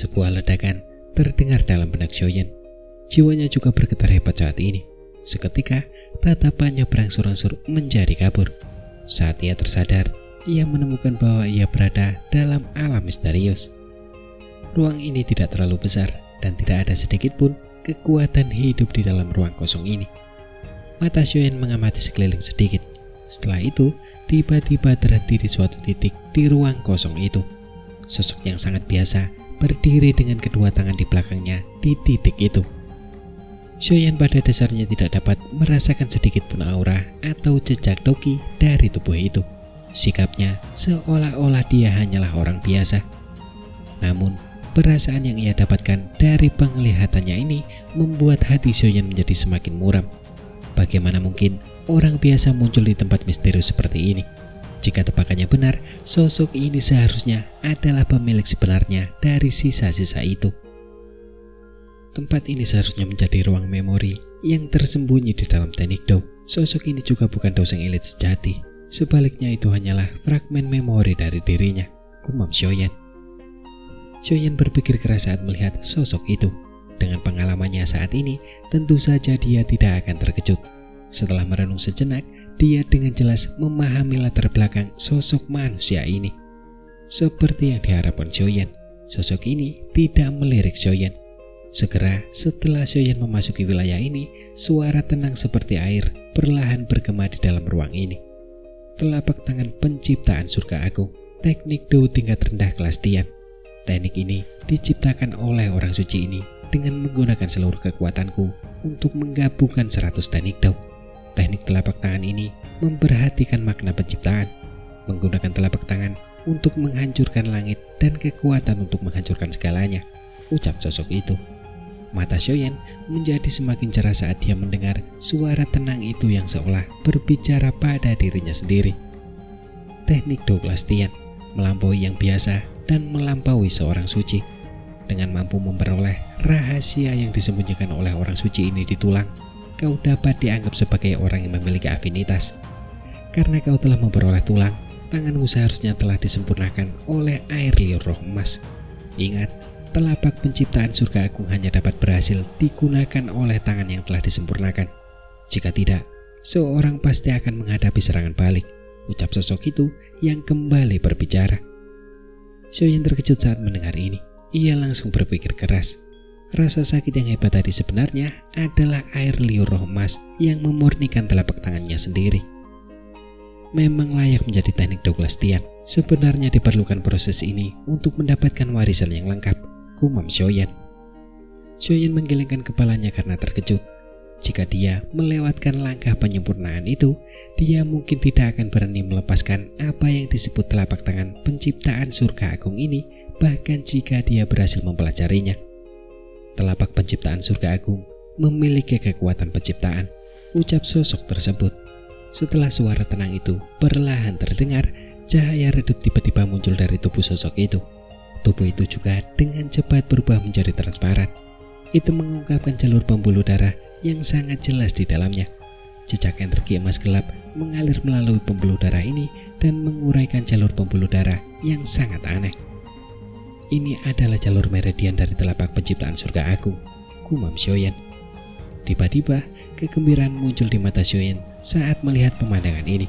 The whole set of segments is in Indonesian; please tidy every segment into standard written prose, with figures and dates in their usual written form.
Sebuah ledakan terdengar dalam benak Xiaoyan. Jiwanya juga bergetar hebat saat ini. Seketika, tatapannya berangsur-angsur menjadi kabur. Saat ia tersadar, ia menemukan bahwa ia berada dalam alam misterius. Ruang ini tidak terlalu besar dan tidak ada sedikit pun kekuatan hidup di dalam ruang kosong ini. Mata Xiaoyan mengamati sekeliling sedikit. Setelah itu, tiba-tiba terhenti di suatu titik di ruang kosong itu. Sosok yang sangat biasa berdiri dengan kedua tangan di belakangnya di titik itu. Xiaoyan pada dasarnya tidak dapat merasakan sedikit pun aura atau jejak doqi dari tubuh itu. Sikapnya seolah-olah dia hanyalah orang biasa. Namun, perasaan yang ia dapatkan dari penglihatannya ini membuat hati Xiaoyan menjadi semakin muram. Bagaimana mungkin orang biasa muncul di tempat misterius seperti ini? Jika tebakannya benar, sosok ini seharusnya adalah pemilik sebenarnya dari sisa-sisa itu. Tempat ini seharusnya menjadi ruang memori yang tersembunyi di dalam teknik Dao. Sosok ini juga bukan Dao Sang elit sejati. Sebaliknya itu hanyalah fragmen memori dari dirinya, gumam Xiaoyan. Xiaoyan berpikir keras saat melihat sosok itu. Dengan pengalamannya saat ini, tentu saja dia tidak akan terkejut. Setelah merenung sejenak, dia dengan jelas memahami latar belakang sosok manusia ini. Seperti yang diharapkan Xiaoyan, sosok ini tidak melirik Xiaoyan. Segera setelah Xiaoyan memasuki wilayah ini, suara tenang seperti air perlahan bergema di dalam ruang ini. Telapak tangan penciptaan surga agung, teknik Dao tingkat rendah kelas Tian. Teknik ini diciptakan oleh orang suci ini dengan menggunakan seluruh kekuatanku untuk menggabungkan 100 teknik Dao. Teknik telapak tangan ini memperhatikan makna penciptaan, menggunakan telapak tangan untuk menghancurkan langit dan kekuatan untuk menghancurkan segalanya, ucap sosok itu. Mata Xiaoyan menjadi semakin cerah saat dia mendengar suara tenang itu yang seolah berbicara pada dirinya sendiri. Teknik Dao kelas Tian melampaui yang biasa dan melampaui seorang suci. Dengan mampu memperoleh rahasia yang disembunyikan oleh orang suci ini di tulang, kau dapat dianggap sebagai orang yang memiliki afinitas. Karena kau telah memperoleh tulang, tanganmu seharusnya telah disempurnakan oleh air liur roh emas. Ingat, telapak penciptaan surga agung hanya dapat berhasil digunakan oleh tangan yang telah disempurnakan. Jika tidak, seorang pasti akan menghadapi serangan balik, ucap sosok itu yang kembali berbicara. Xiaoyan terkejut saat mendengar ini. Ia langsung berpikir keras. Rasa sakit yang hebat tadi sebenarnya adalah air liur roh emas yang memurnikan telapak tangannya sendiri. Memang layak menjadi teknik Dao kelas Tian. Sebenarnya diperlukan proses ini untuk mendapatkan warisan yang lengkap, gumam Xiaoyan. Xiaoyan menggelengkan kepalanya karena terkejut. Jika dia melewatkan langkah penyempurnaan itu, dia mungkin tidak akan berani melepaskan apa yang disebut telapak tangan penciptaan surga agung ini, bahkan jika dia berhasil mempelajarinya. Telapak penciptaan surga agung memiliki kekuatan penciptaan, ucap sosok tersebut. Setelah suara tenang itu perlahan terdengar, cahaya redup tiba-tiba muncul dari tubuh sosok itu. Tubuh itu juga dengan cepat berubah menjadi transparan. Itu mengungkapkan jalur pembuluh darah yang sangat jelas di dalamnya. Jejak energi emas gelap mengalir melalui pembuluh darah ini dan menguraikan jalur pembuluh darah yang sangat aneh. Ini adalah jalur meridian dari telapak penciptaan surga agung, gumam Xiaoyan. Tiba-tiba, kegembiraan muncul di mata Xiaoyan saat melihat pemandangan ini.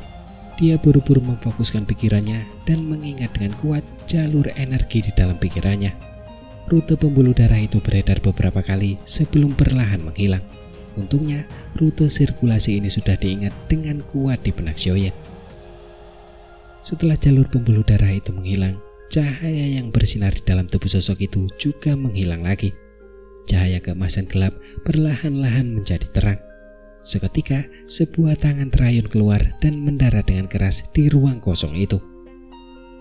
Dia buru-buru memfokuskan pikirannya dan mengingat dengan kuat jalur energi di dalam pikirannya. Rute pembuluh darah itu beredar beberapa kali sebelum perlahan menghilang. Untungnya, rute sirkulasi ini sudah diingat dengan kuat di benak Xiaoyan. Setelah jalur pembuluh darah itu menghilang, cahaya yang bersinar di dalam tubuh sosok itu juga menghilang lagi. Cahaya keemasan gelap perlahan-lahan menjadi terang. Seketika, sebuah tangan terayun keluar dan mendarat dengan keras di ruang kosong itu.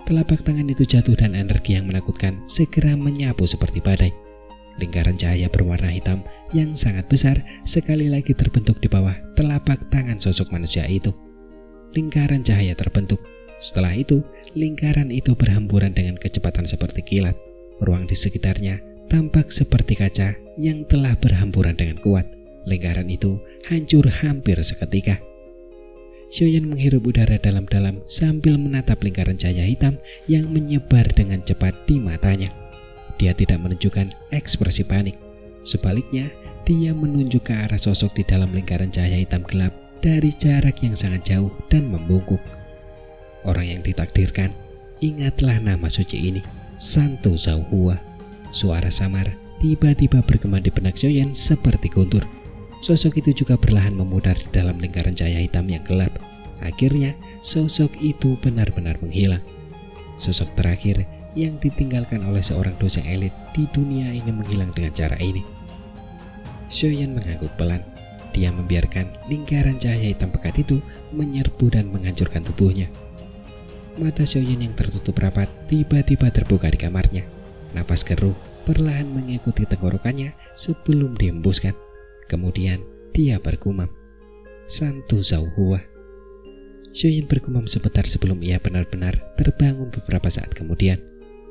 Telapak tangan itu jatuh dan energi yang menakutkan segera menyapu seperti badai. Lingkaran cahaya berwarna hitam yang sangat besar sekali lagi terbentuk di bawah telapak tangan sosok manusia itu. Lingkaran cahaya terbentuk. Setelah itu, lingkaran itu berhamburan dengan kecepatan seperti kilat. Ruang di sekitarnya tampak seperti kaca yang telah berhamburan dengan kuat. Lingkaran itu hancur hampir seketika. Xiaoyan menghirup udara dalam-dalam sambil menatap lingkaran cahaya hitam yang menyebar dengan cepat di matanya. Dia tidak menunjukkan ekspresi panik. Sebaliknya, dia menunjuk ke arah sosok di dalam lingkaran cahaya hitam gelap dari jarak yang sangat jauh dan membungkuk. Orang yang ditakdirkan, ingatlah nama suci ini, Santo Zauhua. Suara samar tiba-tiba bergema di benak Xiaoyan seperti guntur. Sosok itu juga perlahan memudar di dalam lingkaran cahaya hitam yang gelap. Akhirnya, sosok itu benar-benar menghilang. Sosok terakhir yang ditinggalkan oleh seorang dosen elit di dunia ini menghilang dengan cara ini. Xiaoyan mengangguk pelan. Dia membiarkan lingkaran cahaya hitam pekat itu menyerbu dan menghancurkan tubuhnya. Mata Xiaoyan yang tertutup rapat tiba-tiba terbuka di kamarnya. Napas keruh perlahan mengikuti tenggorokannya sebelum dihembuskan. Kemudian dia bergumam, Santo Zauhua. Xiaoyan bergumam sebentar sebelum ia benar-benar terbangun beberapa saat kemudian.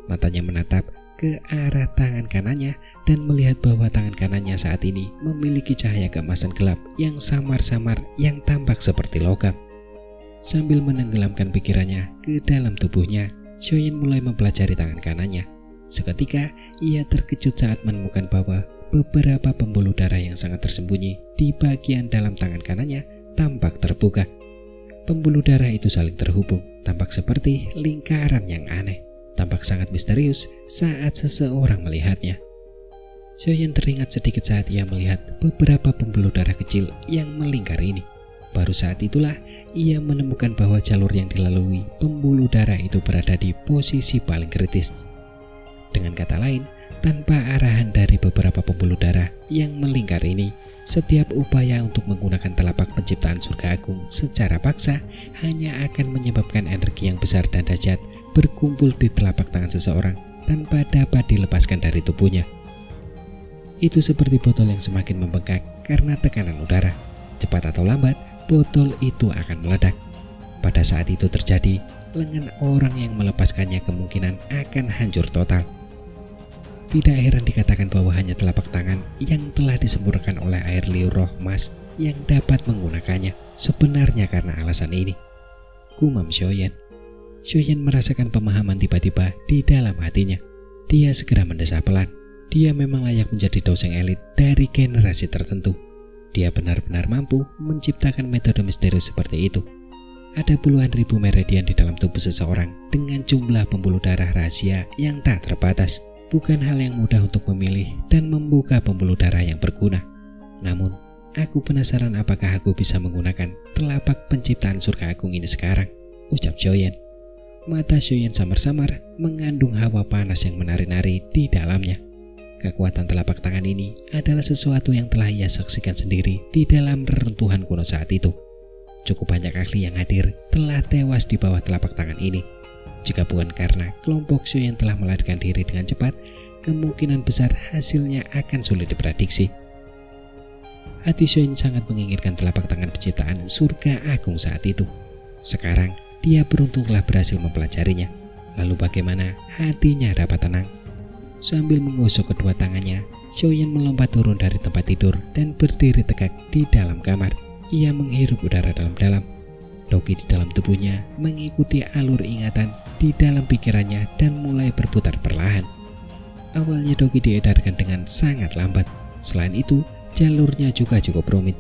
Matanya menatap ke arah tangan kanannya dan melihat bahwa tangan kanannya saat ini memiliki cahaya keemasan gelap yang samar-samar yang tampak seperti logam. Sambil menenggelamkan pikirannya ke dalam tubuhnya, Xiaoyan mulai mempelajari tangan kanannya. Seketika ia terkejut saat menemukan bahwa beberapa pembuluh darah yang sangat tersembunyi di bagian dalam tangan kanannya tampak terbuka. Pembuluh darah itu saling terhubung, tampak seperti lingkaran yang aneh. Tampak sangat misterius saat seseorang melihatnya. Xiaoyan teringat sedikit saat ia melihat beberapa pembuluh darah kecil yang melingkar ini. Baru saat itulah ia menemukan bahwa jalur yang dilalui pembuluh darah itu berada di posisi paling kritis. Dengan kata lain, tanpa arahan dari beberapa pembuluh darah yang melingkar ini, setiap upaya untuk menggunakan telapak penciptaan surga agung secara paksa hanya akan menyebabkan energi yang besar dan dahsyat berkumpul di telapak tangan seseorang tanpa dapat dilepaskan dari tubuhnya. Itu seperti botol yang semakin membengkak karena tekanan udara. Cepat atau lambat, botol itu akan meledak. Pada saat itu terjadi, lengan orang yang melepaskannya kemungkinan akan hancur total. Tidak heran dikatakan bahwa hanya telapak tangan yang telah disempurnakan oleh air liur roh emas yang dapat menggunakannya. Sebenarnya karena alasan ini, gumam Xiaoyan. Xiaoyan merasakan pemahaman tiba-tiba di dalam hatinya. Dia segera mendesah pelan. Dia memang layak menjadi dosen elit dari generasi tertentu. Dia benar-benar mampu menciptakan metode misterius seperti itu. Ada puluhan ribu meridian di dalam tubuh seseorang dengan jumlah pembuluh darah rahasia yang tak terbatas. Bukan hal yang mudah untuk memilih dan membuka pembuluh darah yang berguna. Namun, aku penasaran apakah aku bisa menggunakan telapak penciptaan surga agung ini sekarang, ucap Xiaoyan. Mata Xiaoyan samar-samar mengandung hawa panas yang menari-nari di dalamnya. Kekuatan telapak tangan ini adalah sesuatu yang telah ia saksikan sendiri di dalam reruntuhan kuno saat itu. Cukup banyak ahli yang hadir telah tewas di bawah telapak tangan ini. Jika bukan karena kelompok Xiaoyan telah melarikan diri dengan cepat, kemungkinan besar hasilnya akan sulit diprediksi. Hati Xiaoyan sangat menginginkan telapak tangan penciptaan surga agung saat itu. Sekarang, dia beruntung telah berhasil mempelajarinya. Lalu bagaimana hatinya dapat tenang? Sambil menggosok kedua tangannya, Xiaoyan melompat turun dari tempat tidur dan berdiri tegak di dalam kamar. Ia menghirup udara dalam-dalam. Doki di dalam tubuhnya mengikuti alur ingatan di dalam pikirannya dan mulai berputar perlahan. Awalnya Doki diedarkan dengan sangat lambat. Selain itu, jalurnya juga cukup rumit.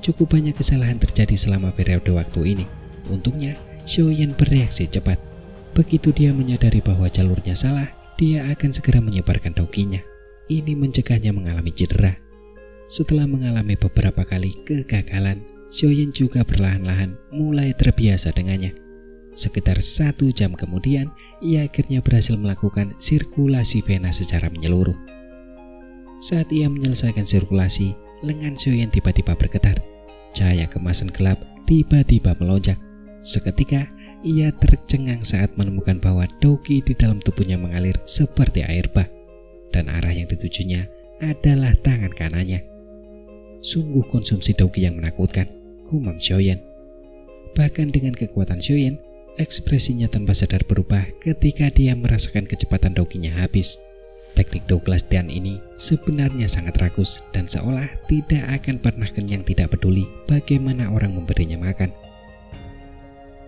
Cukup banyak kesalahan terjadi selama periode waktu ini. Untungnya, Xiaoyan bereaksi cepat. Begitu dia menyadari bahwa jalurnya salah, dia akan segera menyebarkan Dokinya. Ini mencegahnya mengalami cedera. Setelah mengalami beberapa kali kegagalan, Xiaoyan juga perlahan-lahan mulai terbiasa dengannya. Sekitar 1 jam kemudian, ia akhirnya berhasil melakukan sirkulasi vena secara menyeluruh. Saat ia menyelesaikan sirkulasi, lengan Xiaoyan tiba-tiba bergetar. Cahaya kemasan gelap tiba-tiba melonjak. Seketika, ia tercengang saat menemukan bahwa Doki di dalam tubuhnya mengalir seperti air bah, dan arah yang ditujunya adalah tangan kanannya. Sungguh konsumsi Doki yang menakutkan, gumam Xiaoyan. Bahkan dengan kekuatan Xiaoyan, ekspresinya tanpa sadar berubah ketika dia merasakan kecepatan Dokinya habis. Teknik Douglas Tian ini sebenarnya sangat rakus dan seolah tidak akan pernah kenyang, tidak peduli bagaimana orang memberinya makan.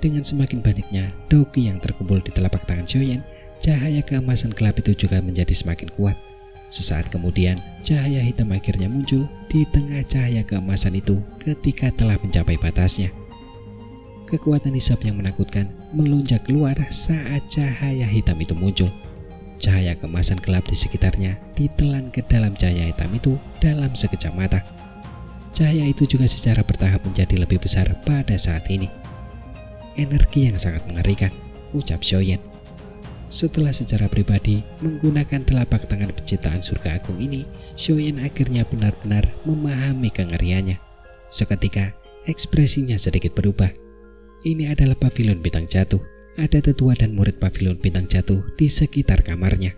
Dengan semakin banyaknya Doki yang terkumpul di telapak tangan Xiaoyan, cahaya keemasan gelap itu juga menjadi semakin kuat. Sesaat kemudian, cahaya hitam akhirnya muncul di tengah cahaya keemasan itu ketika telah mencapai batasnya. Kekuatan hisab yang menakutkan melonjak keluar saat cahaya hitam itu muncul. Cahaya keemasan gelap di sekitarnya ditelan ke dalam cahaya hitam itu dalam sekejap mata. Cahaya itu juga secara bertahap menjadi lebih besar pada saat ini. Energi yang sangat mengerikan, ucap Xiaoyan. Setelah secara pribadi menggunakan telapak tangan penciptaan surga agung ini, Xiaoyan akhirnya benar-benar memahami kengeriannya. Seketika, ekspresinya sedikit berubah. Ini adalah pavilion bintang jatuh. Ada tetua dan murid pavilion bintang jatuh di sekitar kamarnya.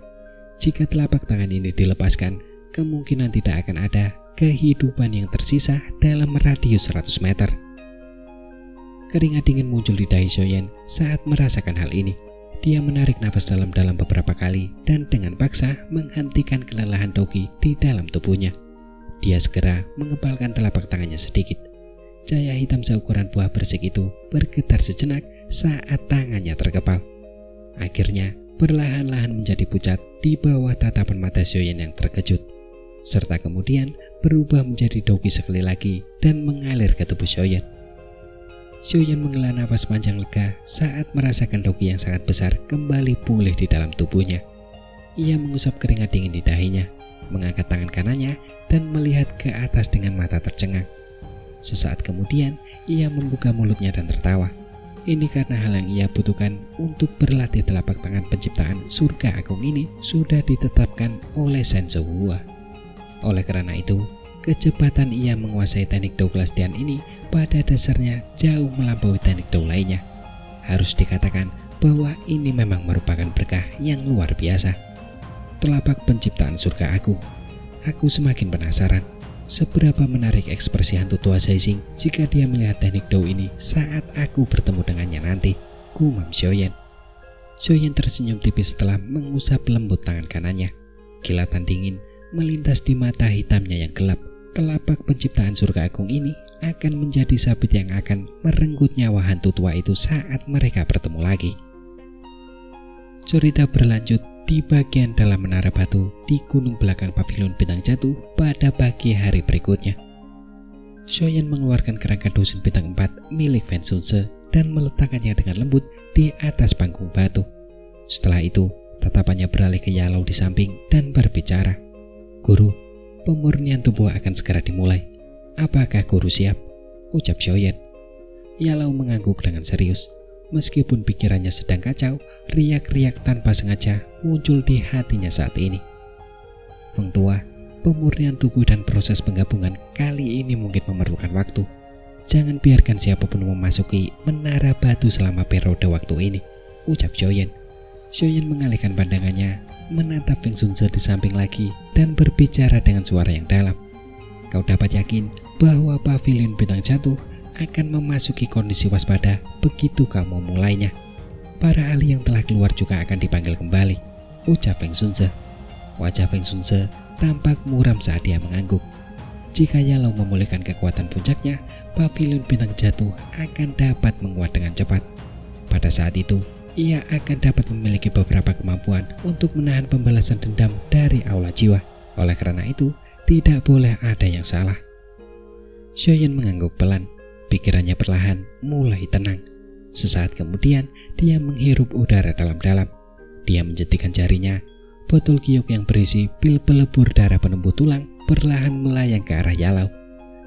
Jika telapak tangan ini dilepaskan, kemungkinan tidak akan ada kehidupan yang tersisa dalam radius 100 meter. Keringat dingin muncul di dahi Xiaoyan saat merasakan hal ini. Dia menarik nafas dalam-dalam beberapa kali dan dengan paksa menghentikan kelelahan dogi di dalam tubuhnya. Dia segera mengepalkan telapak tangannya sedikit. Cahaya hitam seukuran buah bersik itu bergetar sejenak saat tangannya terkepal. Akhirnya perlahan-lahan menjadi pucat di bawah tatapan mata Xiaoyan yang terkejut, serta kemudian berubah menjadi dogi sekali lagi dan mengalir ke tubuh Xiaoyan. Xiaoyan menghela nafas panjang lega saat merasakan dogi yang sangat besar kembali pulih di dalam tubuhnya. Ia mengusap keringat dingin di dahinya, mengangkat tangan kanannya dan melihat ke atas dengan mata tercengang. Sesaat kemudian, ia membuka mulutnya dan tertawa. Ini karena hal yang ia butuhkan untuk berlatih telapak tangan penciptaan surga agung ini sudah ditetapkan oleh Sensei Hua. Oleh karena itu, kecepatan ia menguasai teknik Dou kelas Tian ini pada dasarnya jauh melampaui teknik Dou lainnya. Harus dikatakan bahwa ini memang merupakan berkah yang luar biasa. Telapak penciptaan surga agung. Aku semakin penasaran seberapa menarik ekspresi hantu tua Zaixing jika dia melihat teknik Dou ini saat aku bertemu dengannya nanti, gumam Xiaoyan. Xiaoyan tersenyum tipis setelah mengusap lembut tangan kanannya. Kilatan dingin melintas di mata hitamnya yang gelap. Telapak penciptaan surga agung ini akan menjadi sabit yang akan merenggut nyawa hantu tua itu saat mereka bertemu lagi. Cerita berlanjut di bagian dalam menara batu di gunung belakang pavilion bintang jatuh pada pagi hari berikutnya. Xiaoyan mengeluarkan kerangka dusun bintang 4 milik Fen Xunze dan meletakkannya dengan lembut di atas panggung batu. Setelah itu, tatapannya beralih ke Yalau di samping dan berbicara. "Guru, pemurnian tubuh akan segera dimulai. Apakah guru siap?" ucap Xiaoyan. Yalau mengangguk dengan serius. Meskipun pikirannya sedang kacau, riak-riak tanpa sengaja muncul di hatinya saat ini. "Feng Tua, pemurnian tubuh dan proses penggabungan kali ini mungkin memerlukan waktu. Jangan biarkan siapapun memasuki menara batu selama periode waktu ini," ucap Xiaoyan. Xiaoyan mengalihkan pandangannya, menatap Feng Xunze di samping lagi dan berbicara dengan suara yang dalam. "Kau dapat yakin bahwa pavilion bintang jatuh akan memasuki kondisi waspada begitu kamu mulainya. Para ahli yang telah keluar juga akan dipanggil kembali," ucap Feng Xunze. Wajah Feng Xunze tampak muram saat dia mengangguk. Jika Yalau memulihkan kekuatan puncaknya, pavilion bintang jatuh akan dapat menguat dengan cepat. Pada saat itu, ia akan dapat memiliki beberapa kemampuan untuk menahan pembalasan dendam dari aula jiwa. Oleh karena itu, tidak boleh ada yang salah. Xiaoyan mengangguk pelan. Pikirannya perlahan mulai tenang. Sesaat kemudian, dia menghirup udara dalam-dalam. Dia menjentikan jarinya. Botol giok yang berisi pil pelebur darah penembus tulang perlahan melayang ke arah Yalau.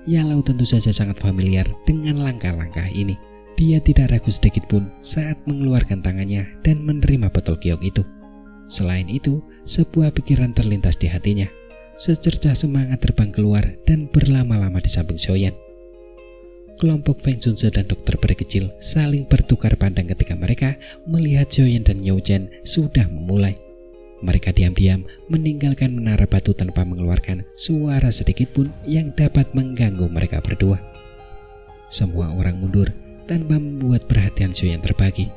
Yalau tentu saja sangat familiar dengan langkah-langkah ini. Dia tidak ragu sedikit pun saat mengeluarkan tangannya dan menerima botol giok itu. Selain itu, sebuah pikiran terlintas di hatinya. Secercah semangat terbang keluar dan berlama-lama di samping Xiaoyan. Kelompok Feng Xunze dan dokter peri kecil saling bertukar pandang ketika mereka melihat Xiaoyan dan Niu Chen sudah memulai. Mereka diam-diam meninggalkan menara batu tanpa mengeluarkan suara sedikit pun yang dapat mengganggu mereka berdua. Semua orang mundur tanpa membuat perhatian Xiaoyan terbagi.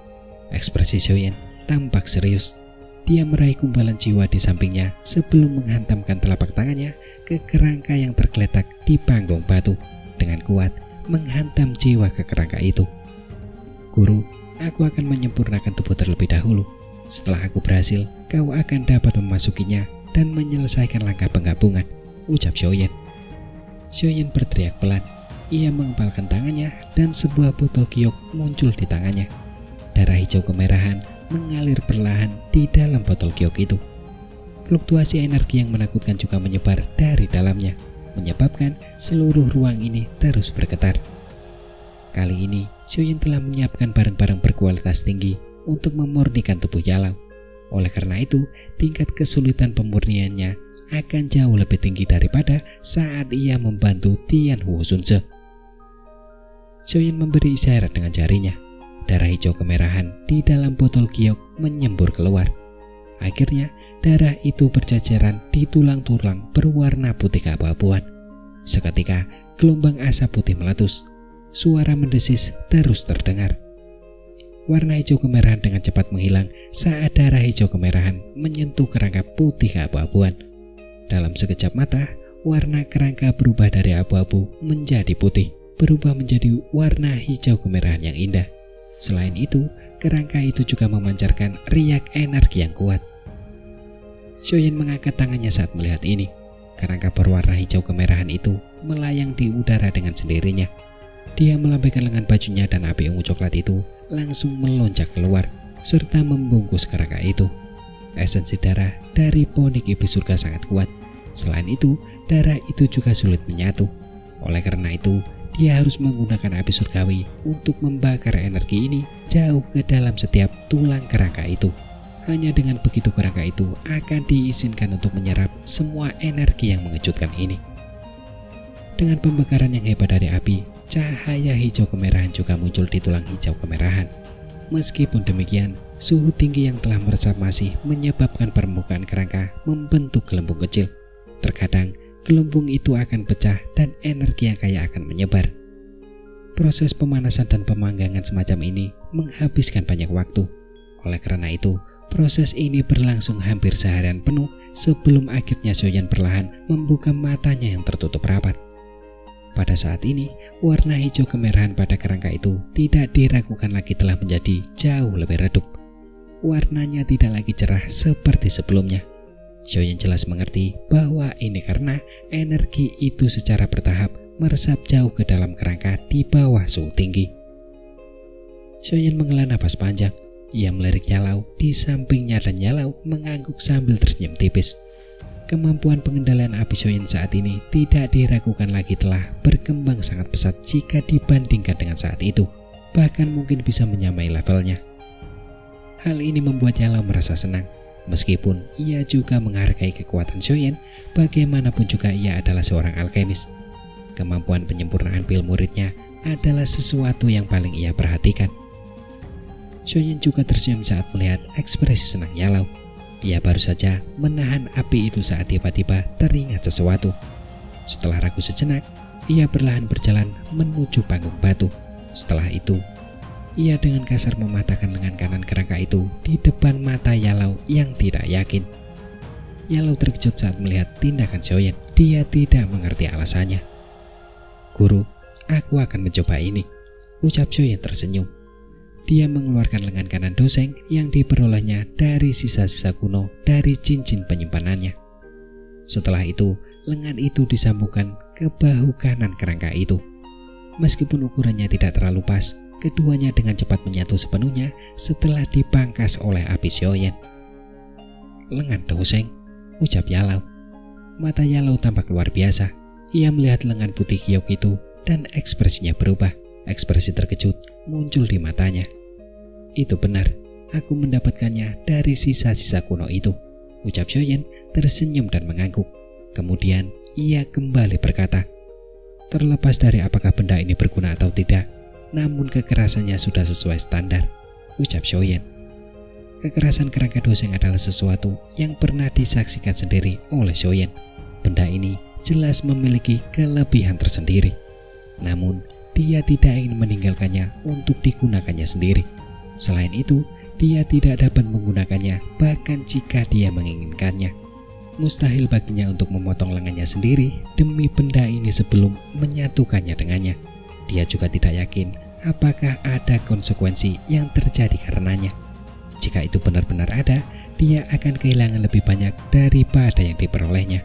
Ekspresi Xiaoyan tampak serius. Dia meraih gumpalan jiwa di sampingnya sebelum menghantamkan telapak tangannya ke kerangka yang tergeletak di panggung batu. Dengan kuat menghantam jiwa ke kerangka itu. "Guru, aku akan menyempurnakan tubuh terlebih dahulu," Setelah aku berhasil, kau akan dapat memasukinya dan menyelesaikan langkah penggabungan, ucap Xiaoyan. Xiaoyan berteriak pelan. Ia mengepalkan tangannya dan sebuah botol giok muncul di tangannya. Darah hijau kemerahan mengalir perlahan di dalam botol giok itu. Fluktuasi energi yang menakutkan juga menyebar dari dalamnya, menyebabkan seluruh ruang ini terus bergetar. Kali ini, Xiaoyan telah menyiapkan barang-barang berkualitas tinggi untuk memurnikan tubuh Yalau. Oleh karena itu, tingkat kesulitan pemurniannya akan jauh lebih tinggi daripada saat ia membantu Tian Huo Xunze. Xiaoyan memberi isyarat dengan jarinya. Darah hijau kemerahan di dalam botol giok menyembur keluar. Akhirnya, darah itu berjajaran di tulang-tulang berwarna putih keabu-abuan. Seketika, gelombang asap putih meletus. Suara mendesis terus terdengar. Warna hijau kemerahan dengan cepat menghilang saat darah hijau kemerahan menyentuh kerangka putih keabu-abuan. Dalam sekejap mata, warna kerangka berubah dari abu-abu menjadi putih, berubah menjadi warna hijau kemerahan yang indah. Selain itu, kerangka itu juga memancarkan riak energi yang kuat. Xiaoyan mengangkat tangannya saat melihat ini. Kerangka berwarna hijau kemerahan itu melayang di udara dengan sendirinya. Dia melambaikan lengan bajunya dan api ungu coklat itu langsung melonjak keluar serta membungkus kerangka itu. Esensi darah dari ponik iblis surga sangat kuat. Selain itu, darah itu juga sulit menyatu. Oleh karena itu, dia harus menggunakan api surgawi untuk membakar energi ini jauh ke dalam setiap tulang kerangka itu. Hanya dengan begitu kerangka itu akan diizinkan untuk menyerap semua energi yang mengejutkan ini. Dengan pembakaran yang hebat dari api, cahaya hijau kemerahan juga muncul di tulang hijau kemerahan. Meskipun demikian, suhu tinggi yang telah meresap masih menyebabkan permukaan kerangka membentuk gelembung kecil. Terkadang, gelembung itu akan pecah dan energi yang kaya akan menyebar. Proses pemanasan dan pemanggangan semacam ini menghabiskan banyak waktu. Oleh karena itu, proses ini berlangsung hampir seharian penuh sebelum akhirnya Xiaoyan perlahan membuka matanya yang tertutup rapat. Pada saat ini, warna hijau kemerahan pada kerangka itu tidak diragukan lagi telah menjadi jauh lebih redup. Warnanya tidak lagi cerah seperti sebelumnya. Xiaoyan jelas mengerti bahwa ini karena energi itu secara bertahap meresap jauh ke dalam kerangka di bawah suhu tinggi. Xiaoyan menghela napas panjang. Ia melirik Yalau di sampingnya dan Yalau mengangguk sambil tersenyum tipis. Kemampuan pengendalian api Xiaoyan saat ini tidak diragukan lagi telah berkembang sangat pesat jika dibandingkan dengan saat itu. Bahkan mungkin bisa menyamai levelnya. Hal ini membuat Yalau merasa senang. Meskipun ia juga menghargai kekuatan Xiaoyan, bagaimanapun juga ia adalah seorang alkemis. Kemampuan penyempurnaan pil muridnya adalah sesuatu yang paling ia perhatikan. Xiaoyan juga tersenyum saat melihat ekspresi senang Yalau. Ia baru saja menahan api itu saat tiba-tiba teringat sesuatu. Setelah ragu sejenak, ia perlahan berjalan menuju panggung batu. Setelah itu, ia dengan kasar mematahkan lengan kanan kerangka itu di depan mata Yalau yang tidak yakin. Yalau terkejut saat melihat tindakan Xiaoyan. Dia tidak mengerti alasannya. "Guru, aku akan mencoba ini," ucap Xiaoyan tersenyum. Dia mengeluarkan lengan kanan doseng yang diperolehnya dari sisa-sisa kuno dari cincin penyimpanannya. Setelah itu, lengan itu disambungkan ke bahu kanan kerangka itu. Meskipun ukurannya tidak terlalu pas, keduanya dengan cepat menyatu sepenuhnya setelah dipangkas oleh api Xiaoyan. "Lengan doseng," ucap Yalau. Mata Yalau tampak luar biasa. Ia melihat lengan putih giok itu dan ekspresinya berubah. Ekspresi terkejut muncul di matanya. "Itu benar, aku mendapatkannya dari sisa-sisa kuno itu," ucap Xiaoyan tersenyum dan mengangguk. Kemudian ia kembali berkata, "Terlepas dari apakah benda ini berguna atau tidak, namun kekerasannya sudah sesuai standar," ucap Xiaoyan. Kekerasan kerangka doseng adalah sesuatu yang pernah disaksikan sendiri oleh Xiaoyan. Benda ini jelas memiliki kelebihan tersendiri. Namun, dia tidak ingin meninggalkannya untuk digunakannya sendiri. Selain itu, dia tidak dapat menggunakannya bahkan jika dia menginginkannya. Mustahil baginya untuk memotong lengannya sendiri demi benda ini sebelum menyatukannya dengannya. Dia juga tidak yakin apakah ada konsekuensi yang terjadi karenanya. jika itu benar-benar ada, dia akan kehilangan lebih banyak daripada yang diperolehnya.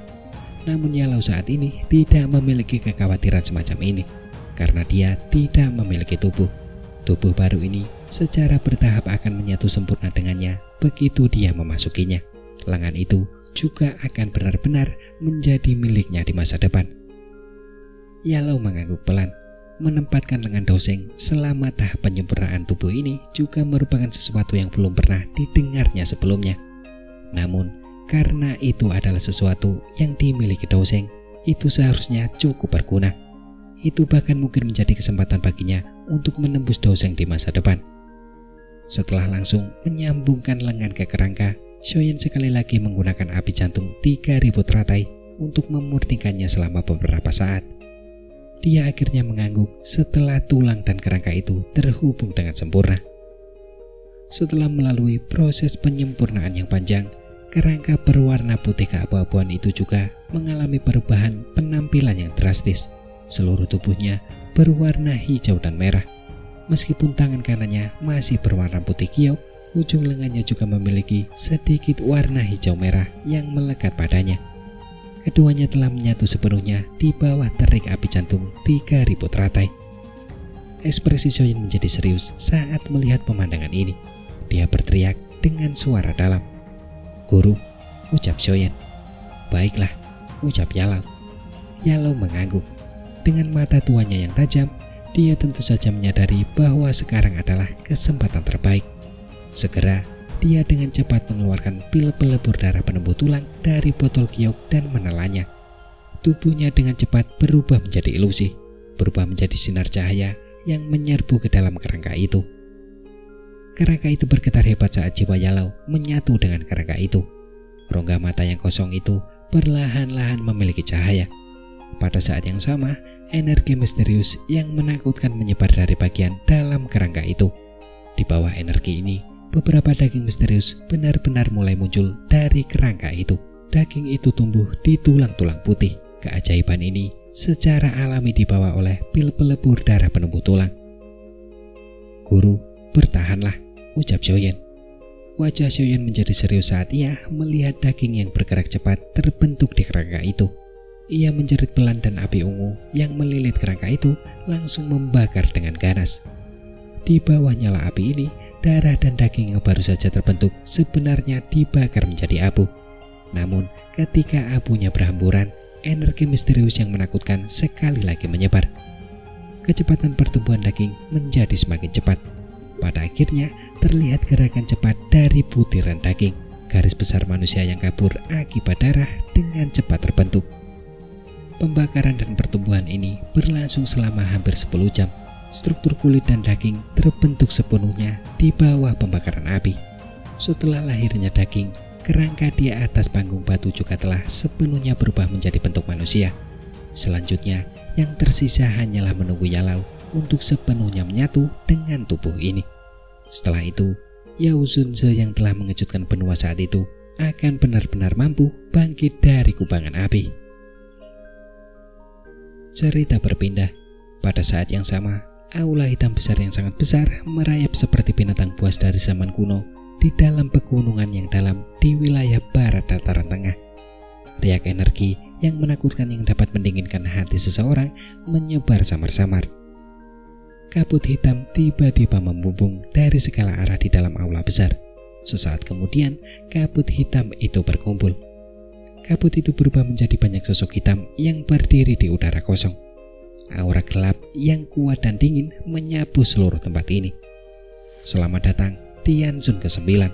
Namun Yalao saat ini tidak memiliki kekhawatiran semacam ini, karena dia tidak memiliki tubuh. Tubuh baru ini secara bertahap akan menyatu sempurna dengannya begitu dia memasukinya. Lengan itu juga akan benar-benar menjadi miliknya di masa depan. Yalao mengangguk pelan. Menempatkan lengan Doseng selama tahap penyempurnaan tubuh ini juga merupakan sesuatu yang belum pernah didengarnya sebelumnya. Namun, karena itu adalah sesuatu yang dimiliki Doseng, itu seharusnya cukup berguna. Itu bahkan mungkin menjadi kesempatan baginya untuk menembus Doseng di masa depan. Setelah langsung menyambungkan lengan ke kerangka, Shoyan sekali lagi menggunakan api jantung 3000 teratai untuk memurnikannya selama beberapa saat. Dia akhirnya mengangguk setelah tulang dan kerangka itu terhubung dengan sempurna. Setelah melalui proses penyempurnaan yang panjang, kerangka berwarna putih keabu-abuan itu juga mengalami perubahan penampilan yang drastis. Seluruh tubuhnya berwarna hijau dan merah. Meskipun tangan kanannya masih berwarna putih giok, ujung lengannya juga memiliki sedikit warna hijau merah yang melekat padanya. Keduanya telah menyatu sepenuhnya di bawah terik api jantung 3000 teratai. Ekspresi Shoyan menjadi serius saat melihat pemandangan ini. Dia berteriak dengan suara dalam. "Guru," ucap Shoyan. "Baiklah," ucap Yalao. Yalao mengangguk. Dengan mata tuanya yang tajam, dia tentu saja menyadari bahwa sekarang adalah kesempatan terbaik. Segera, dia dengan cepat mengeluarkan pil pelebur darah penembus tulang dari botol giok dan menelannya. Tubuhnya dengan cepat berubah menjadi ilusi, berubah menjadi sinar cahaya yang menyerbu ke dalam kerangka itu. Kerangka itu bergetar hebat saat jiwa Yalao menyatu dengan kerangka itu. Rongga mata yang kosong itu perlahan-lahan memiliki cahaya. Pada saat yang sama, energi misterius yang menakutkan menyebar dari bagian dalam kerangka itu. Di bawah energi ini, beberapa daging misterius benar-benar mulai muncul dari kerangka itu. Daging itu tumbuh di tulang-tulang putih. Keajaiban ini secara alami dibawa oleh pil pelebur darah penembus tulang. "Guru, bertahanlah," ucap Shoyan. Wajah Shoyan menjadi serius saat ia melihat daging yang bergerak cepat terbentuk di kerangka itu. Ia menjerit pelan dan api ungu yang melilit kerangka itu langsung membakar dengan ganas. Di bawah nyala api ini, darah dan daging yang baru saja terbentuk sebenarnya dibakar menjadi abu. Namun, ketika abunya berhamburan, energi misterius yang menakutkan sekali lagi menyebar. Kecepatan pertumbuhan daging menjadi semakin cepat. Pada akhirnya, terlihat gerakan cepat dari butiran daging. Garis besar manusia yang kabur akibat darah dengan cepat terbentuk. Pembakaran dan pertumbuhan ini berlangsung selama hampir 10 jam. Struktur kulit dan daging terbentuk sepenuhnya di bawah pembakaran api. Setelah lahirnya daging, kerangka di atas panggung batu juga telah sepenuhnya berubah menjadi bentuk manusia. Selanjutnya, yang tersisa hanyalah menunggu Yalao untuk sepenuhnya menyatu dengan tubuh ini. Setelah itu, Yao Zunze yang telah mengejutkan benua saat itu akan benar-benar mampu bangkit dari kubangan api. Cerita berpindah. Pada saat yang sama, aula hitam besar yang sangat besar merayap seperti binatang buas dari zaman kuno di dalam pegunungan yang dalam di wilayah barat dataran tengah. Riak energi yang menakutkan yang dapat mendinginkan hati seseorang menyebar samar-samar. Kabut hitam tiba-tiba membumbung dari segala arah di dalam aula besar. Sesaat kemudian, kabut hitam itu berkumpul. Kabut itu berubah menjadi banyak sosok hitam yang berdiri di udara kosong. Aura gelap yang kuat dan dingin menyapu seluruh tempat ini. Selamat datang Tianzun ke-9.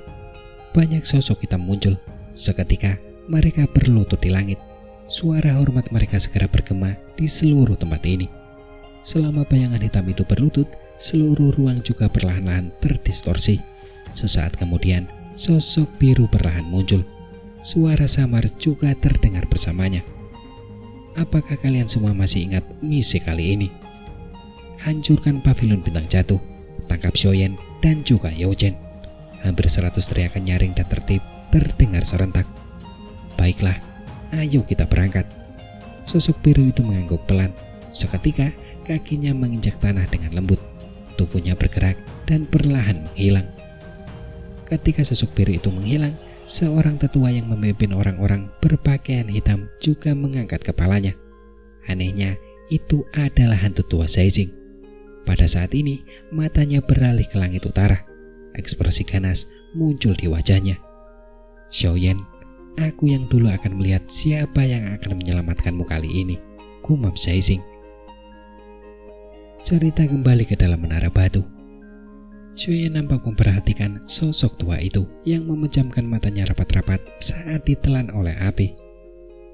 Banyak sosok hitam muncul. Seketika mereka berlutut di langit. Suara hormat mereka segera bergema di seluruh tempat ini. Selama bayangan hitam itu berlutut, seluruh ruang juga perlahan-lahan terdistorsi. Sesaat kemudian, sosok biru perlahan muncul. Suara samar juga terdengar bersamanya. Apakah kalian semua masih ingat misi kali ini? Hancurkan pavilion bintang jatuh, tangkap Shoyan dan juga Yao Chen. Hampir 100 teriakan nyaring dan tertib terdengar serentak. Baiklah, ayo kita berangkat. Sosok biru itu mengangguk pelan. Seketika kakinya menginjak tanah dengan lembut. Tubuhnya bergerak dan perlahan menghilang. Ketika sosok biru itu menghilang, seorang tetua yang memimpin orang-orang berpakaian hitam juga mengangkat kepalanya. Anehnya, itu adalah hantu tua Zaizing. Pada saat ini, matanya beralih ke langit utara. Ekspresi ganas muncul di wajahnya. Xiaoyan, aku yang dulu akan melihat siapa yang akan menyelamatkanmu kali ini, gumam Zaizing. Cerita kembali ke dalam menara batu. Xiaoyan nampak memperhatikan sosok tua itu yang memejamkan matanya rapat-rapat saat ditelan oleh api.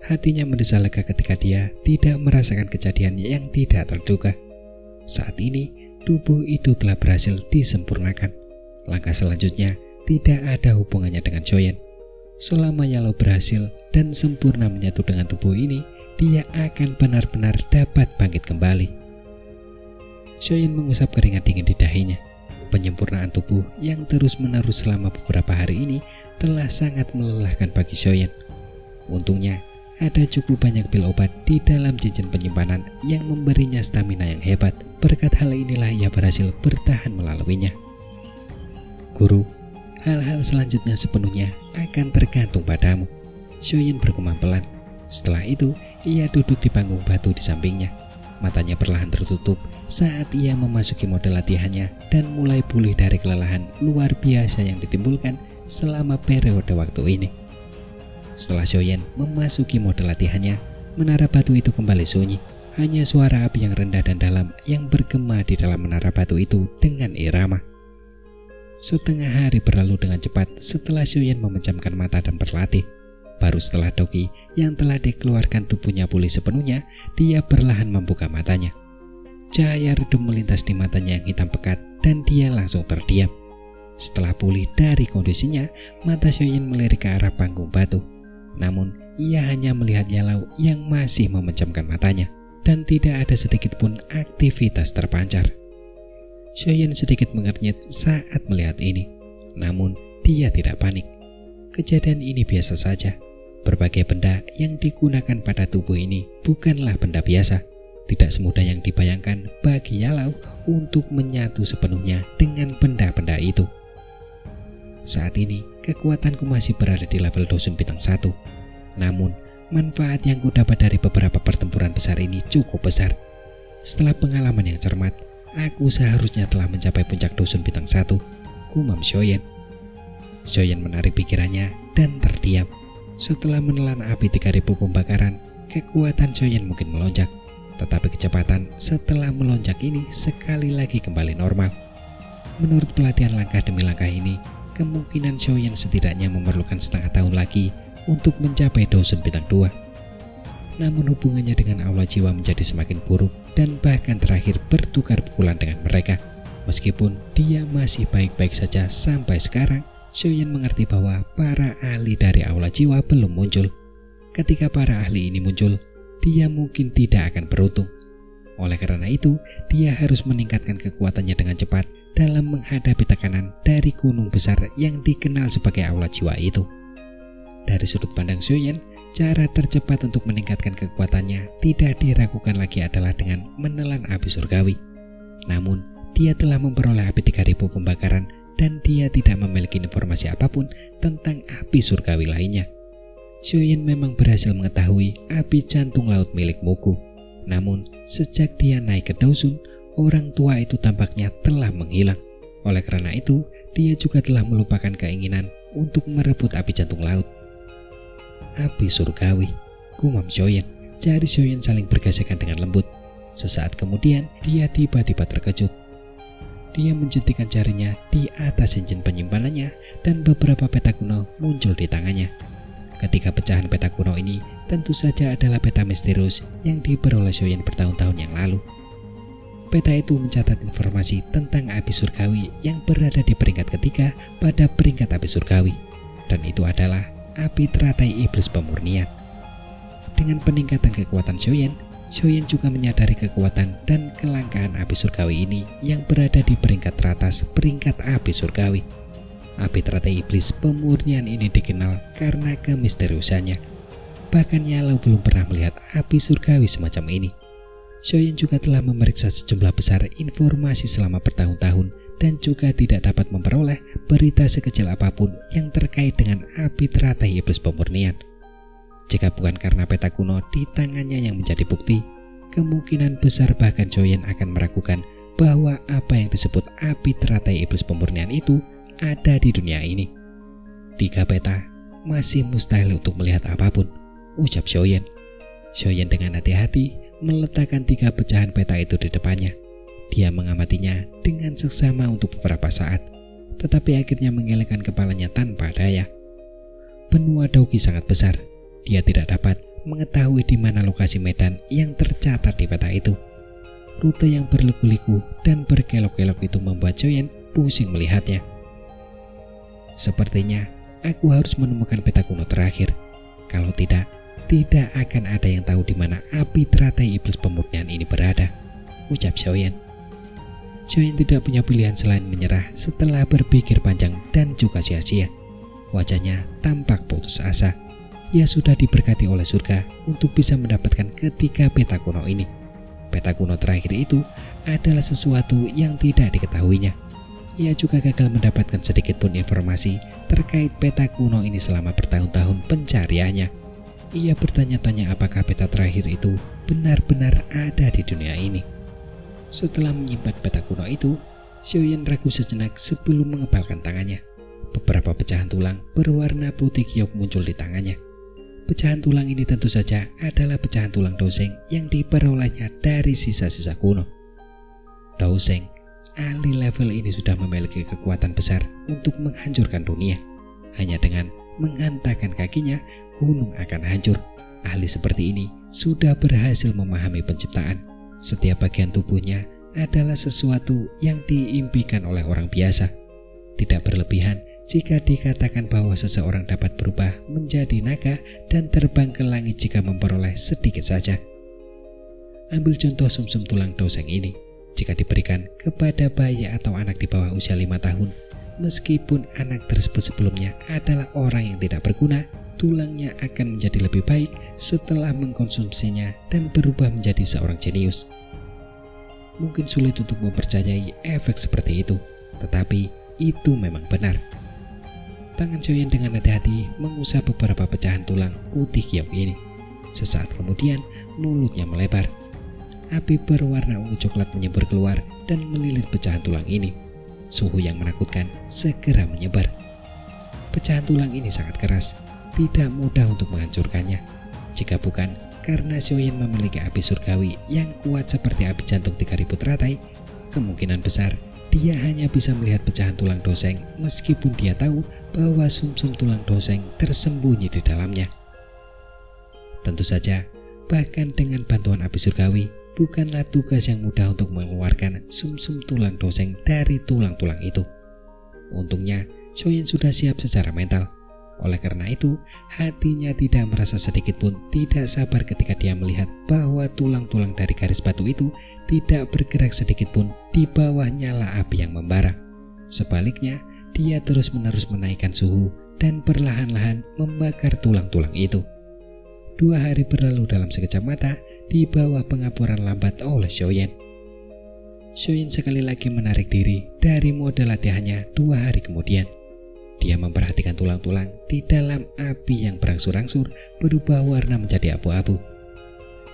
Hatinya mendesah lega ketika dia tidak merasakan kejadian yang tidak terduga. Saat ini, tubuh itu telah berhasil disempurnakan. Langkah selanjutnya tidak ada hubungannya dengan Xiaoyan. Selama Yalou berhasil dan sempurna menyatu dengan tubuh ini, dia akan benar-benar dapat bangkit kembali. Xiaoyan mengusap keringat dingin di dahinya. Penyempurnaan tubuh yang terus-menerus selama beberapa hari ini telah sangat melelahkan bagi Xiaoyan. Untungnya, ada cukup banyak pil obat di dalam cincin penyimpanan yang memberinya stamina yang hebat. Berkat hal inilah ia berhasil bertahan melaluinya. Guru, hal-hal selanjutnya sepenuhnya akan tergantung padamu, Xiaoyan bergumam pelan. Setelah itu, ia duduk di panggung batu di sampingnya. Matanya perlahan tertutup saat ia memasuki mode latihannya dan mulai pulih dari kelelahan luar biasa yang ditimbulkan selama periode waktu ini. Setelah Xiaoyan memasuki mode latihannya, menara batu itu kembali sunyi. Hanya suara api yang rendah dan dalam yang bergema di dalam menara batu itu dengan irama. Setengah hari berlalu dengan cepat setelah Xiaoyan memejamkan mata dan berlatih. Baru setelah Doki yang telah dikeluarkan tubuhnya pulih sepenuhnya, dia perlahan membuka matanya. Cahaya redup melintas di matanya yang hitam pekat dan dia langsung terdiam. Setelah pulih dari kondisinya, mata Xiaoyan melirik ke arah panggung batu. Namun, ia hanya melihat Yalou yang masih memejamkan matanya dan tidak ada sedikit pun aktivitas terpancar. Xiaoyan sedikit mengernyit saat melihat ini. Namun, dia tidak panik. Kejadian ini biasa saja. Berbagai benda yang digunakan pada tubuh ini bukanlah benda biasa. Tidak semudah yang dibayangkan bagi Yalou untuk menyatu sepenuhnya dengan benda-benda itu. Saat ini, kekuatanku masih berada di level Dosun Bintang 1. Namun, manfaat yang kudapat dari beberapa pertempuran besar ini cukup besar. Setelah pengalaman yang cermat, aku seharusnya telah mencapai puncak Dosun Bintang 1, gumam Xiaoyan. Xiaoyan menarik pikirannya dan terdiam. Setelah menelan api 3000 pembakaran, kekuatan Xiaoyan mungkin melonjak. Tetapi kecepatan setelah melonjak ini sekali lagi kembali normal. Menurut pelatihan langkah demi langkah ini, kemungkinan Xiaoyan setidaknya memerlukan setengah tahun lagi untuk mencapai Dosun Bintang 2. Namun hubungannya dengan aula jiwa menjadi semakin buruk dan bahkan terakhir bertukar pukulan dengan mereka. Meskipun dia masih baik-baik saja sampai sekarang, Xiaoyan mengerti bahwa para ahli dari aula jiwa belum muncul. Ketika para ahli ini muncul, dia mungkin tidak akan beruntung. Oleh karena itu, dia harus meningkatkan kekuatannya dengan cepat dalam menghadapi tekanan dari gunung besar yang dikenal sebagai aula jiwa itu. Dari sudut pandang Xiaoyan, cara tercepat untuk meningkatkan kekuatannya tidak diragukan lagi adalah dengan menelan api surgawi. Namun, dia telah memperoleh api 3000 pembakaran dan dia tidak memiliki informasi apapun tentang api surgawi lainnya. Xiaoyan memang berhasil mengetahui api jantung laut milik Mugu. Namun, sejak dia naik ke Dosun, orang tua itu tampaknya telah menghilang. Oleh karena itu, dia juga telah melupakan keinginan untuk merebut api jantung laut. Api surgawi, gumam Xiaoyan. Jari Xiaoyan saling bergesekan dengan lembut. Sesaat kemudian, dia tiba-tiba terkejut. Dia menjentikan jarinya di atas cincin penyimpanannya dan beberapa peta kuno muncul di tangannya. Ketika pecahan peta kuno ini tentu saja adalah peta misterius yang diperoleh Xiaoyan bertahun-tahun yang lalu. Peta itu mencatat informasi tentang api surgawi yang berada di peringkat ketiga pada peringkat api surgawi, dan itu adalah api teratai iblis pemurnian. Dengan peningkatan kekuatan Xiaoyan juga menyadari kekuatan dan kelangkaan api surgawi ini yang berada di peringkat teratas peringkat api surgawi. Api teratai iblis pemurnian ini dikenal karena kemisteriusannya. Bahkan Yalou belum pernah melihat api surgawi semacam ini. Xiaoyan juga telah memeriksa sejumlah besar informasi selama bertahun-tahun dan juga tidak dapat memperoleh berita sekecil apapun yang terkait dengan api teratai iblis pemurnian. Jika bukan karena peta kuno di tangannya yang menjadi bukti, kemungkinan besar bahkan Joyen akan meragukan bahwa apa yang disebut api teratai iblis pemurnian itu ada di dunia ini. 3 peta masih mustahil untuk melihat apapun, ucap Joyen. Joyen dengan hati-hati meletakkan 3 pecahan peta itu di depannya. Dia mengamatinya dengan seksama untuk beberapa saat, tetapi akhirnya mengelengkan kepalanya tanpa daya. Benua Dauki sangat besar. Dia tidak dapat mengetahui di mana lokasi medan yang tercatat di peta itu. Rute yang berliku-liku dan berkelok-kelok itu membuat Joyen pusing melihatnya. Sepertinya aku harus menemukan peta kuno terakhir. Kalau tidak akan ada yang tahu di mana api teratai iblis pemurnian ini berada, ucap Joyen. Joyen tidak punya pilihan selain menyerah setelah berpikir panjang dan juga sia-sia. Wajahnya tampak putus asa. Ia sudah diberkati oleh surga untuk bisa mendapatkan ketiga peta kuno ini. Peta kuno terakhir itu adalah sesuatu yang tidak diketahuinya. Ia juga gagal mendapatkan sedikit pun informasi terkait peta kuno ini selama bertahun-tahun pencariannya. Ia bertanya-tanya apakah peta terakhir itu benar-benar ada di dunia ini. Setelah menyimpan peta kuno itu, Joyen ragu sejenak sebelum mengebalkan tangannya. Beberapa pecahan tulang berwarna putih giok muncul di tangannya. Pecahan tulang ini tentu saja adalah pecahan tulang Doseng yang diperolehnya dari sisa-sisa kuno. Doseng, ahli level ini sudah memiliki kekuatan besar untuk menghancurkan dunia. Hanya dengan menghantarkan kakinya, gunung akan hancur. Ahli seperti ini sudah berhasil memahami penciptaan. Setiap bagian tubuhnya adalah sesuatu yang diimpikan oleh orang biasa. Tidak berlebihan jika dikatakan bahwa seseorang dapat berubah menjadi naga dan terbang ke langit jika memperoleh sedikit saja. Ambil contoh sumsum tulang Doseng ini. Jika diberikan kepada bayi atau anak di bawah usia 5 tahun, meskipun anak tersebut sebelumnya adalah orang yang tidak berguna, tulangnya akan menjadi lebih baik setelah mengkonsumsinya dan berubah menjadi seorang jenius. Mungkin sulit untuk mempercayai efek seperti itu, tetapi itu memang benar. Tangan Joyen dengan hati-hati mengusap beberapa pecahan tulang putih giok ini. Sesaat kemudian mulutnya melebar. Api berwarna ungu coklat menyembur keluar dan melilit pecahan tulang ini. Suhu yang menakutkan segera menyebar. Pecahan tulang ini sangat keras, tidak mudah untuk menghancurkannya. Jika bukan karena Joyen memiliki api surgawi yang kuat seperti api jantung 3000 teratai, kemungkinan besar dia hanya bisa melihat pecahan tulang Doseng meskipun dia tahu bahwa sumsum tulang Doseng tersembunyi di dalamnya. Tentu saja, bahkan dengan bantuan api surgawi, bukanlah tugas yang mudah untuk mengeluarkan sumsum tulang Doseng dari tulang-tulang itu. Untungnya, Joyen sudah siap secara mental. Oleh karena itu, hatinya tidak merasa sedikit pun tidak sabar ketika dia melihat bahwa tulang-tulang dari garis batu itu tidak bergerak sedikit pun di bawah nyala api yang membara. Sebaliknya, dia terus-menerus menaikkan suhu dan perlahan-lahan membakar tulang-tulang itu. 2 hari berlalu dalam sekejap mata di bawah pengapuran lambat oleh Joyen. Joyen sekali lagi menarik diri dari mode latihannya 2 hari kemudian. Dia memperhatikan tulang-tulang di dalam api yang berangsur-angsur berubah warna menjadi abu-abu.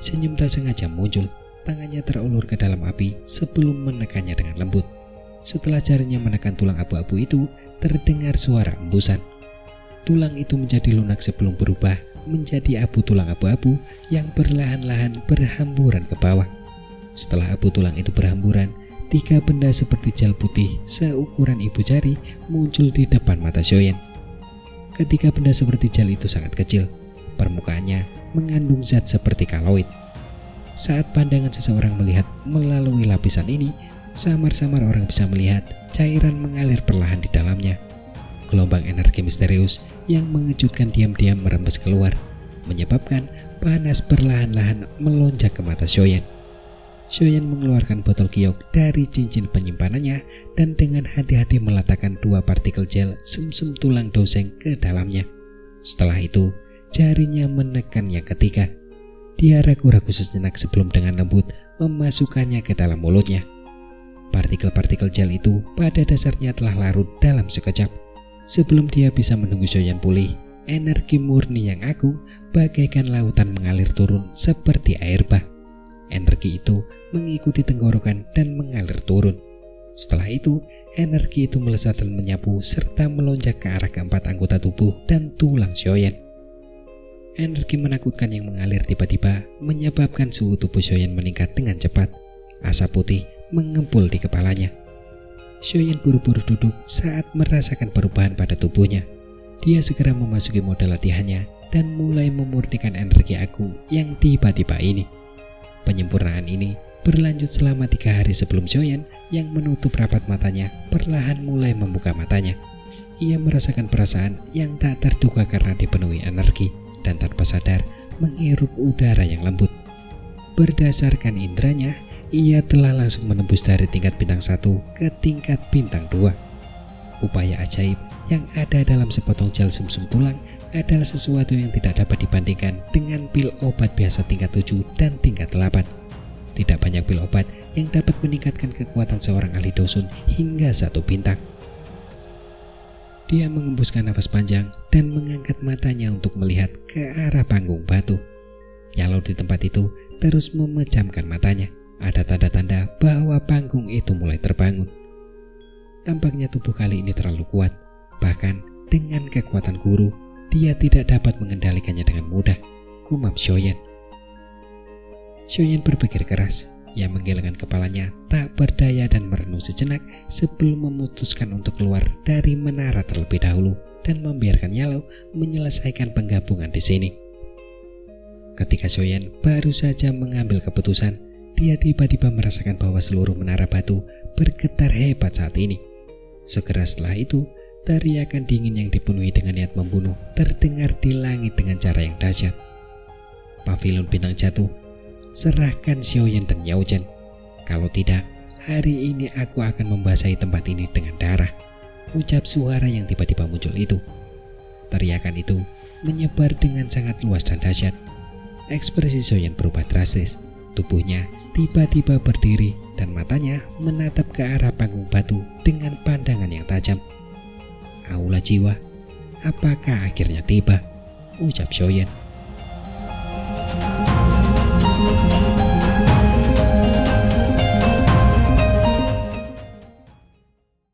Senyum tak sengaja muncul, tangannya terulur ke dalam api sebelum menekannya dengan lembut. Setelah jarinya menekan tulang abu-abu itu, terdengar suara embusan. Tulang itu menjadi lunak sebelum berubah menjadi abu tulang abu-abu yang perlahan-lahan berhamburan ke bawah. Setelah abu tulang itu berhamburan, 3 benda seperti gel putih seukuran ibu jari muncul di depan mata Joyen. Ketiga benda seperti gel itu sangat kecil. Permukaannya mengandung zat seperti kaloid. Saat pandangan seseorang melihat melalui lapisan ini, samar-samar orang bisa melihat cairan mengalir perlahan di dalamnya. Gelombang energi misterius yang mengejutkan diam-diam merembes keluar, menyebabkan panas perlahan-lahan melonjak ke mata Joyen. Joyen mengeluarkan botol giok dari cincin penyimpanannya dan dengan hati-hati meletakkan 2 partikel gel sumsum tulang Doseng ke dalamnya. Setelah itu, jarinya menekan yang ketiga. Dia ragu-ragu sejenak sebelum dengan lembut memasukkannya ke dalam mulutnya. Partikel-partikel gel itu pada dasarnya telah larut dalam sekejap. Sebelum dia bisa menunggu Shoyan pulih, energi murni yang agung bagaikan lautan mengalir turun seperti air bah. Energi itu mengikuti tenggorokan dan mengalir turun. Setelah itu, energi itu melesat dan menyapu serta melonjak ke arah keempat anggota tubuh dan tulang Shoyan. Energi menakutkan yang mengalir tiba-tiba menyebabkan suhu tubuh Shoyan meningkat dengan cepat. Asap putih mengempul di kepalanya. Shoyan buru-buru duduk saat merasakan perubahan pada tubuhnya. Dia segera memasuki mode latihannya dan mulai memurnikan energi agung yang tiba-tiba ini. Penyempurnaan ini berlanjut selama 3 hari sebelum Shoyan yang menutup rapat matanya perlahan mulai membuka matanya. Ia merasakan perasaan yang tak terduga karena dipenuhi energi dan tanpa sadar menghirup udara yang lembut. Berdasarkan indranya, ia telah langsung menembus dari tingkat bintang 1 ke tingkat bintang 2. Upaya ajaib yang ada dalam sepotong gel sumsum tulang adalah sesuatu yang tidak dapat dibandingkan dengan pil obat biasa tingkat 7 dan tingkat 8. Tidak banyak pil obat yang dapat meningkatkan kekuatan seorang ahli dosun hingga 1 bintang. Dia mengembuskan nafas panjang dan mengangkat matanya untuk melihat ke arah panggung batu. Yalo di tempat itu terus memejamkan matanya. Ada tanda-tanda bahwa panggung itu mulai terbangun. Tampaknya tubuh kali ini terlalu kuat. Bahkan dengan kekuatan guru, dia tidak dapat mengendalikannya dengan mudah, gumam Shoyan. Shoyan berpikir keras. Ia menggelengkan kepalanya tak berdaya dan merenung sejenak sebelum memutuskan untuk keluar dari menara terlebih dahulu dan membiarkan Yalo menyelesaikan penggabungan di sini. Ketika Shoyan baru saja mengambil keputusan, dia tiba-tiba merasakan bahwa seluruh menara batu bergetar hebat saat ini. Segera setelah itu, teriakan dingin yang dipenuhi dengan niat membunuh terdengar di langit dengan cara yang dahsyat. Pavilion bintang jatuh. Serahkan Shoyan dan Yaochen. Kalau tidak, hari ini aku akan membasahi tempat ini dengan darah. Ucap suara yang tiba-tiba muncul itu. Teriakan itu menyebar dengan sangat luas dan dahsyat. Ekspresi Shoyan berubah drastis. Tubuhnya tiba-tiba berdiri dan matanya menatap ke arah panggung batu dengan pandangan yang tajam. Aula jiwa, apakah akhirnya tiba? Ucap Shoyan.